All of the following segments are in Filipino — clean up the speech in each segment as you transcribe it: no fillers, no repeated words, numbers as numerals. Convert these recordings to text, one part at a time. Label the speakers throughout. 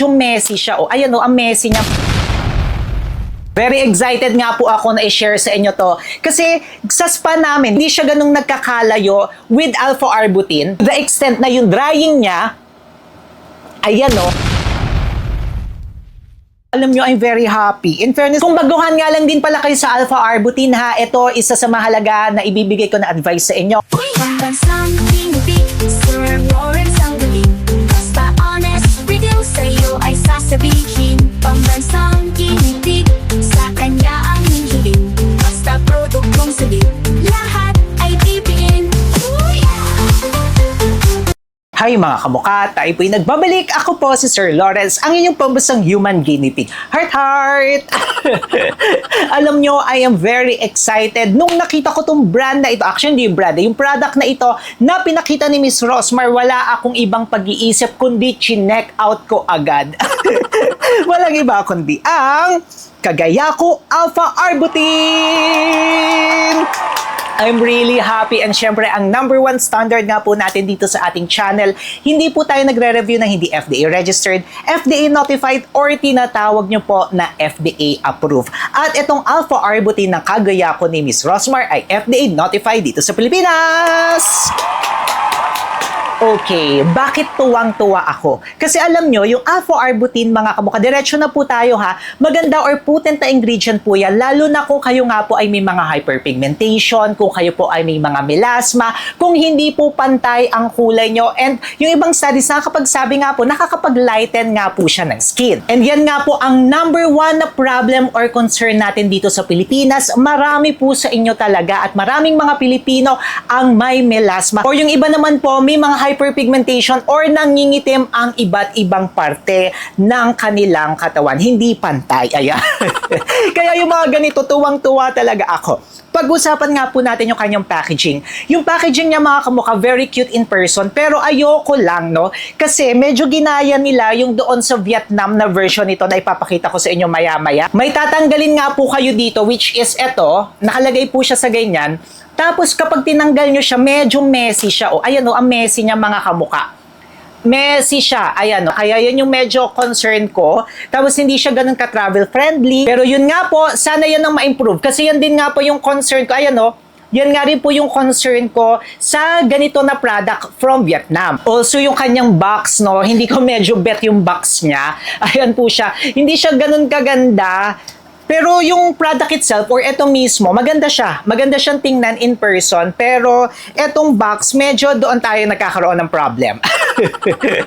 Speaker 1: Yung Messi siya. O, ayan o, ang Messi niya. Very excited nga po ako na i-share sa inyo to. Kasi sa spa namin, hindi siya ganung nagkakalayo with alpha-arbutin. To the extent na yung drying niya, ayan o. Alam nyo, I'm very happy. In fairness, kung baguhan nga lang din pala kayo sa alpha-arbutin ha, ito isa sa mahalaga na ibibigay ko na advice sa inyo.
Speaker 2: Pambansang Kinupig, Sir Lawrence ang galing. Basta honest, review sa'yo ay sasabihin. Pambansang Kinupig, sa kanya ang hihiling. Basta produktong sabihin, lahat ay pipiliin.
Speaker 1: Hi mga kamuka, tayo po'y nagbabalik. Ako po si Sir Lawrence, ang inyong pambasang human guinea pig. Heart, heart! Alam nyo, I am very excited nung nakita ko tong brand na ito. Actually, hindi yung brand, yung product na ito na pinakita ni Miss Rosmar. Wala akong ibang pag-iisip kundi chinek out ko agad. Walang iba kundi ang Kagayako Alpha Arbutin! I'm really happy and syempre ang number one standard nga po natin dito sa ating channel, hindi po tayo nagre-review ng hindi FDA registered, FDA notified or tinatawag nyo po na FDA approved. At itong Alpha Arbutin ng Kagayako ni Miss Rosmar ay FDA notified dito sa Pilipinas! Okay, bakit tuwang-tuwa ako? Kasi alam nyo, yung alpha-arbutin, mga kamuka, diretso na po tayo ha, maganda or potent na ingredient po yan, lalo na kung kayo nga po ay may mga hyperpigmentation, kung kayo po ay may mga melasma, kung hindi po pantay ang kulay nyo, and yung ibang studies nakakapagsabi nga po, nakakapag-lighten nga po siya ng skin. And yan nga po ang number one na problem or concern natin dito sa Pilipinas, marami po sa inyo talaga at maraming mga Pilipino ang may melasma. Or yung iba naman po, may mga hyperpigmentation or nangingitim ang iba't ibang parte ng kanilang katawan. Hindi pantay. Ayan. Kaya yung mga ganito, tuwang-tuwa talaga ako. Pag-usapan nga po natin yung kanyang packaging. Yung packaging niya mga kamukha, very cute in person, pero ayoko lang, no? Kasi medyo ginaya nila yung doon sa Vietnam na version nito na ipapakita ko sa inyo maya-maya. May tatanggalin nga po kayo dito, which is eto, nakalagay po siya sa ganyan. Tapos kapag tinanggal nyo siya, medyo messy siya. O, ayan o, ang messy niya mga kamuka. Messy siya. Ayan o. Kaya yan yung medyo concern ko. Tapos hindi siya ganun ka-travel friendly. Pero yun nga po, sana yan ang ma-improve. Kasi yan din nga po yung concern ko. Ayan o. Yan nga rin po yung concern ko sa ganito na product from Vietnam. Also, yung kanyang box, no? Hindi ko medyo bet yung box niya. Ayan po siya. Hindi siya ganun kaganda. Pero yung product itself, or eto mismo, maganda siya. Maganda siyang tingnan in person. Pero etong box, medyo doon tayo nagkakaroon ng problem.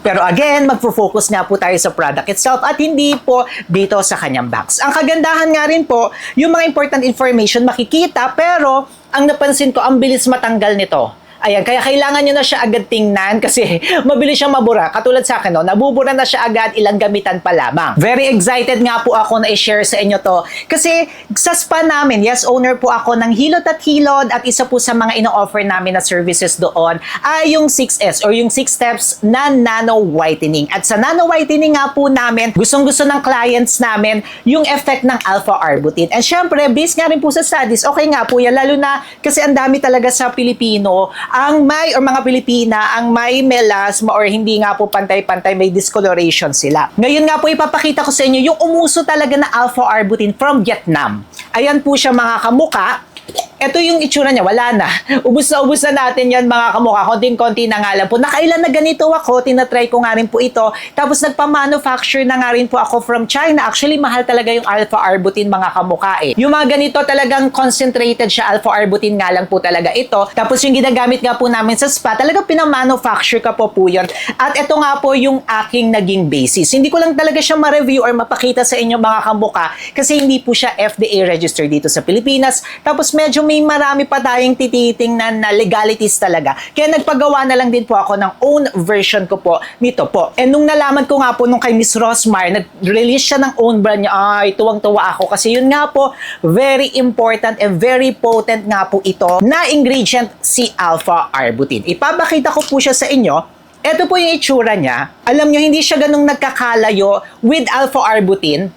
Speaker 1: Pero again, magpo-focus nga po tayo sa product itself at hindi po dito sa kanyang box. Ang kagandahan nga rin po, yung mga important information makikita, pero ang napansin ko, ang bilis matanggal nito. Ayan, kaya kailangan nyo na siya agad tingnan kasi mabilis siyang mabura. Katulad sa akin, no, nabubura na siya agad, ilang gamitan pa lamang. Very excited nga po ako na i-share sa inyo to. Kasi sa spa namin, yes, owner po ako ng Hilot at Hilod at isa po sa mga ino-offer namin na services doon ay yung 6S or yung 6 steps na nano whitening. At sa nano whitening nga po namin, gustong-gusto ng clients namin yung effect ng alpha-arbutin. And syempre, based nga rin po sa studies, okay nga po yan, lalo na kasi ang dami talaga sa Pilipino ang may or mga Pilipina ang may melasma or hindi nga po pantay-pantay, may discoloration sila. Ngayon nga po ipapakita ko sa inyo yung umuso talaga na alpha-arbutin from Vietnam. Ayan po siya mga kamuka. Ito yung itsura niya, wala na. Ubus na natin yan mga kamukha. Konting-konti na nga lang po. Nakailan na ganito ako, tinatry ko nga rin po ito. Tapos nagpa-manufacture na nga rin po ako from China. Actually, mahal talaga yung alpha-arbutin mga kamukha eh. Yung mga ganito talagang concentrated siya, alpha-arbutin nga lang po talaga ito. Tapos yung ginagamit nga po namin sa spa, talagang pinamanufacture ka po yun. At ito nga po yung aking naging basis. Hindi ko lang talaga siya ma-review or mapakita sa inyo mga kamukha kasi hindi po siya FDA registered dito sa Pilipinas. Tapos medyo may marami pa tayong tititingnan na legalities talaga. Kaya nagpagawa na lang din po ako ng own version ko po nito po. And nung nalaman ko nga po nung kay Miss Rosmar, nag-release siya ng own brand niya, ay tuwang-tuwa ako kasi yun nga po, very important and very potent nga po ito na ingredient si alpha-arbutin. Ipapakita ko po siya sa inyo. Ito po yung itsura niya. Alam nyo, hindi siya ganung nagkakalayo with alpha-arbutin.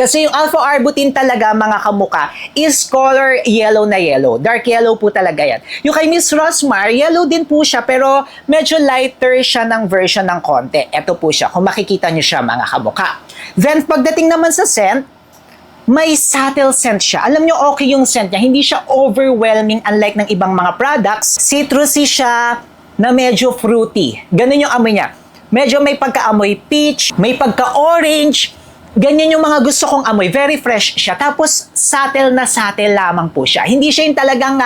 Speaker 1: Kasi yung alpha arbutin talaga mga kamuka is color yellow na yellow. Dark yellow po talaga yan. Yung kay Miss Rosmar, yellow din po siya pero medyo lighter siya ng version ng konti. Ito po siya, kung makikita nyo siya mga kamuka. Then pagdating naman sa scent, may subtle scent siya. Alam nyo, okay yung scent niya. Hindi siya overwhelming unlike ng ibang mga products. Citrusy siya na medyo fruity. Ganun yung amoy niya. Medyo may pagka-amoy peach, may pagka-orange. Ganyan yung mga gusto kong amoy. Very fresh siya. Tapos, subtle lamang po siya. Hindi siya yung talagang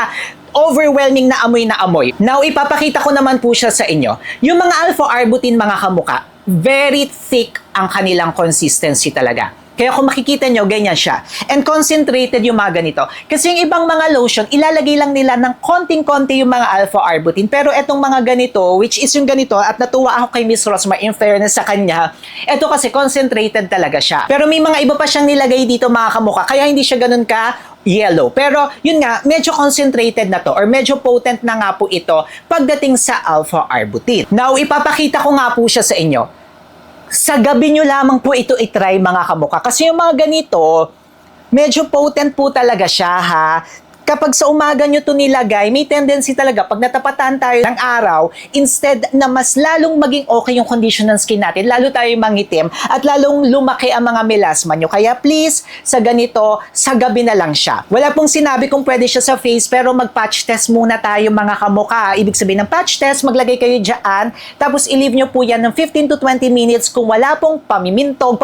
Speaker 1: overwhelming na amoy. Now, ipapakita ko naman po siya sa inyo. Yung mga alpha arbutin mga kamuka, very thick ang kanilang consistency talaga. Kaya kung makikita nyo, ganyan siya. And concentrated yung mga ganito. Kasi yung ibang mga lotion, ilalagay lang nila ng konting-konti yung mga alpha arbutin. Pero etong mga ganito, which is yung ganito, at natuwa ako kay Miss Rosmar in fairness sa kanya, eto kasi concentrated talaga siya. Pero may mga iba pa siyang nilagay dito mga kamuka, kaya hindi siya ganun ka yellow. Pero yun nga, medyo concentrated na to or medyo potent na nga po ito pagdating sa alpha arbutin. Now, ipapakita ko nga po siya sa inyo. Sa gabi nyo lamang po ito itry mga kamuka. Kasi yung mga ganito, medyo potent po talaga siya ha. Kapag sa umaga nyo ito nilagay, may tendency talaga, pag natapatan tayo ng araw, instead na mas lalong maging okay yung condition ng skin natin, lalo tayo mangitim, at lalong lumaki ang mga melasma nyo. Kaya please, sa ganito, sa gabi na lang siya. Wala pong sinabi kung pwede siya sa face, pero mag-patch test muna tayo mga kamuka. Ibig sabihin ng patch test, maglagay kayo dyan, tapos i-leave nyo po yan ng 15 to 20 minutes kung wala pong pamimintog,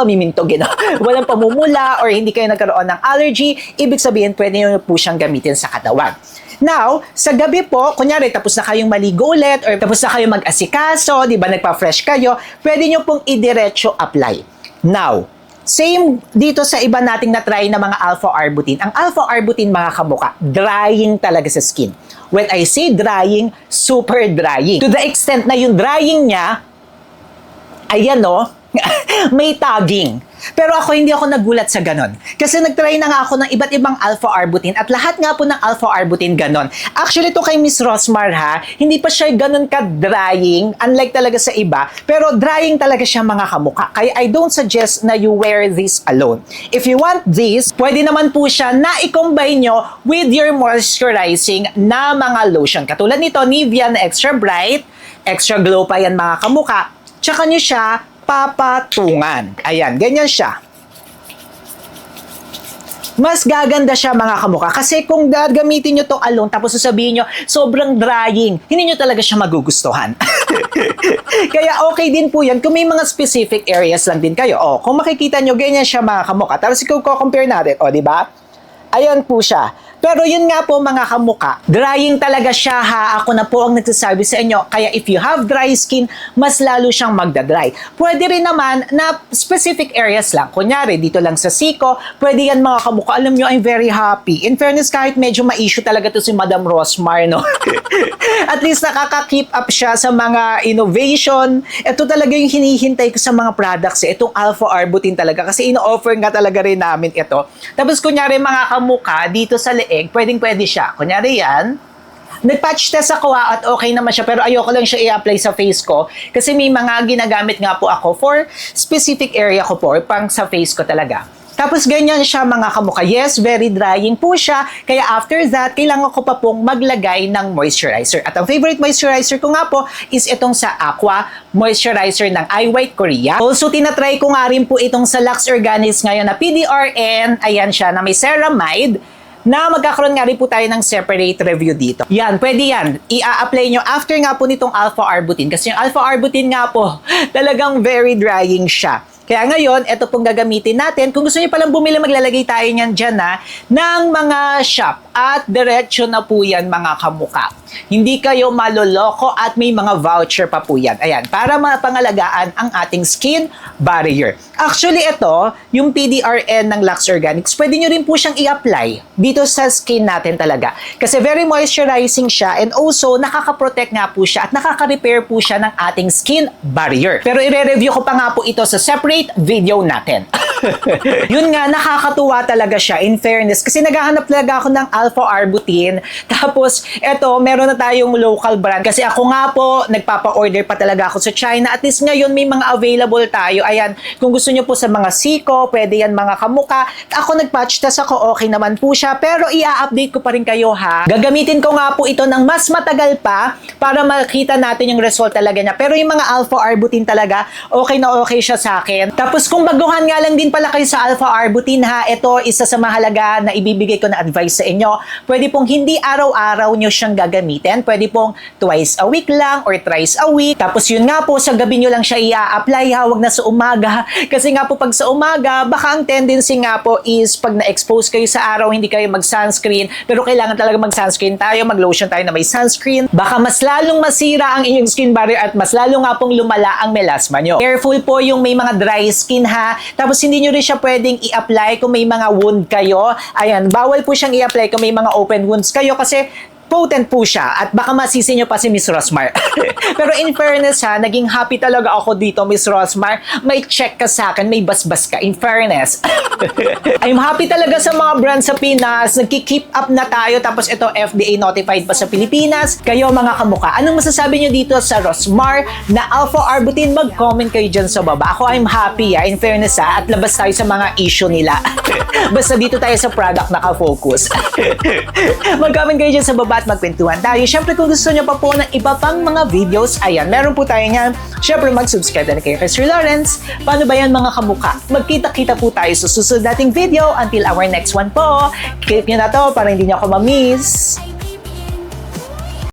Speaker 1: walang pamumula, or hindi kayo nagkaroon ng allergy, ibig sabihin, pwede nyo po siyang gamitin sa katawan. Now, sa gabi po, kunyari tapos na kayong maligo ulit or tapos na kayong mag-asikaso, di ba, nagpa-fresh kayo, pwede nyo pong idiretso apply. Now, same dito sa iba nating na-try na mga alpha arbutin. Ang alpha arbutin mga kamuka, drying talaga sa skin. When I say drying, super drying. To the extent na yung drying niya, ayan o, may tagging. Pero ako, hindi ako nagulat sa ganon. Kasi nagtry na nga ako ng iba't ibang alpha arbutin at lahat nga po ng alpha arbutin ganon. Actually, ito kay Miss Rosmar ha, hindi pa siya ganon ka-drying, unlike talaga sa iba. Pero drying talaga siya mga kamuka. Kaya I don't suggest na you wear this alone. If you want this, pwede naman po siya na i-combine nyo with your moisturizing na mga lotion. Katulad nito, Nivea na Extra Bright, Extra Glow pa yan mga kamuka. Tsaka nyo siya papatungan. Ayan, ganyan siya. Mas gaganda siya mga kamuka. Kasi kung gagamitin nyo to alone, tapos sasabihin nyo, sobrang drying, hindi nyo talaga siya magugustuhan. Kaya okay din po yan kung may mga specific areas lang din kayo. O, kung makikita nyo, ganyan siya mga kamuka. Tapos kung compare natin, o, di ba? Ayan po siya. Pero yun nga po mga kamuka, drying talaga siya ha. Ako na po ang nagsasabi sa inyo. Kaya if you have dry skin, mas lalo siyang magdadry. Pwede rin naman na specific areas lang. Kunyari, dito lang sa siko, pwede yan mga kamuka. Alam nyo, I'm very happy. In fairness, kahit medyo ma-issue talaga to si Madam Rosmar, no? At least nakaka-keep up siya sa mga innovation. Ito talaga yung hinihintay ko sa mga products. Itong alpha arbutin talaga. Kasi ino-offer nga talaga rin namin ito. Tapos kunyari mga kamuka, dito sa pwedeng-pwede siya. Kunyari yan, nag-patch test ako at okay naman siya pero ayoko lang siya i-apply sa face ko kasi may mga ginagamit nga po ako for specific area ko po, pang sa face ko talaga. Tapos ganyan siya mga kamuka. Yes, very drying po siya. Kaya after that, kailangan ko pa pong maglagay ng moisturizer. At ang favorite moisturizer ko nga po is itong sa Aqua Moisturizer ng iWhite Korea. Also, tinatry ko nga rin po itong sa Lux Organics ngayon na PDRN. Ayan siya, na may ceramide. Na magkakaroon nga rin po tayo ng separate review dito. Yan, pwede yan. I-a-apply nyo after nga po nitong alpha arbutin. Kasi yung alpha arbutin nga po, talagang very drying siya. Kaya ngayon, ito pong gagamitin natin. Kung gusto niyo palang bumili, maglalagay tayo niyan dyan ng mga shop. At diretso na po yan mga kamuka. Hindi kayo maloloko at may mga voucher pa po yan. Ayan, para mapangalagaan ang ating skin barrier. Actually, ito, yung PDRN ng Lux Organics, pwede nyo rin po siyang i-apply dito sa skin natin talaga. Kasi very moisturizing siya and also nakaka-protect nga po siya at nakaka-repair po siya ng ating skin barrier. Pero i-review ko pa nga po ito sa separate video natin. Yun nga, nakakatuwa talaga siya in fairness kasi naghahanap talaga ako ng alpha arbutin. Tapos, eto, meron na tayong local brand kasi ako nga po, nagpapa-order pa talaga ako sa China. At least ngayon may mga available tayo. Ayan, kung gusto nyo po sa mga siko, pwede yan mga kamuka. Ako nag-patch test ako, okay naman po siya. Pero i-update ko pa rin kayo ha. Gagamitin ko nga po ito ng mas matagal pa para makita natin yung result talaga niya. Pero yung mga alpha arbutin talaga, okay na okay siya sa akin. Tapos kung baguhan nga lang din pala kayo sa alpha arbutin ha, ito isa sa mahalaga na ibibigay ko na advice sa inyo. Pwede pong hindi araw-araw nyo siyang gagamitin. Pwede pong twice a week lang or thrice a week. Tapos yun nga po, sa gabi nyo lang siya i-apply ha, wag na sa umaga. Kasi nga po pag sa umaga, baka ang tendency nga po is pag na-expose kayo sa araw, hindi kayo mag-sunscreen. Pero kailangan talaga mag-sunscreen tayo, mag-lotion tayo na may sunscreen. Baka mas lalong masira ang inyong skin barrier at mas lalo nga pong lumala ang melasma nyo. Careful po yung may mga dry skin ha. Tapos hindi nyo rin siya pwedeng i-apply kung may mga wound kayo. Ayan, bawal po siyang i-apply kung may mga open wounds kayo kasi potent po siya at baka masisi nyo pa si Miss Rosmar. Pero in fairness ha, naging happy talaga ako dito, Miss Rosmar. May check ka sa akin, may basbas ka. In fairness. I'm happy talaga sa mga brands sa Pinas. Nagki-keep up na tayo. Tapos ito, FDA notified pa sa Pilipinas. Kayo mga kamuka, anong masasabi nyo dito sa Rosmar na alpha arbutin? Mag-comment kayo dyan sa baba. Ako, I'm happy ha. In fairness ha. At labas tayo sa mga issue nila. Basta dito tayo sa product nakafocus. Mag-comment kayo dyan sa baba at magkwentuhan tayo. Siyempre, kung gusto nyo pa po ng iba pang mga videos, ayan, meron po tayo niyan. Siyempre, mag-subscribe na kayo kay Sir Lawrence. Paano ba yan mga kamuka? Magkita-kita po tayo sa susunod nating video. Until our next one po. Click nyo na to para hindi nyo ako ma-miss.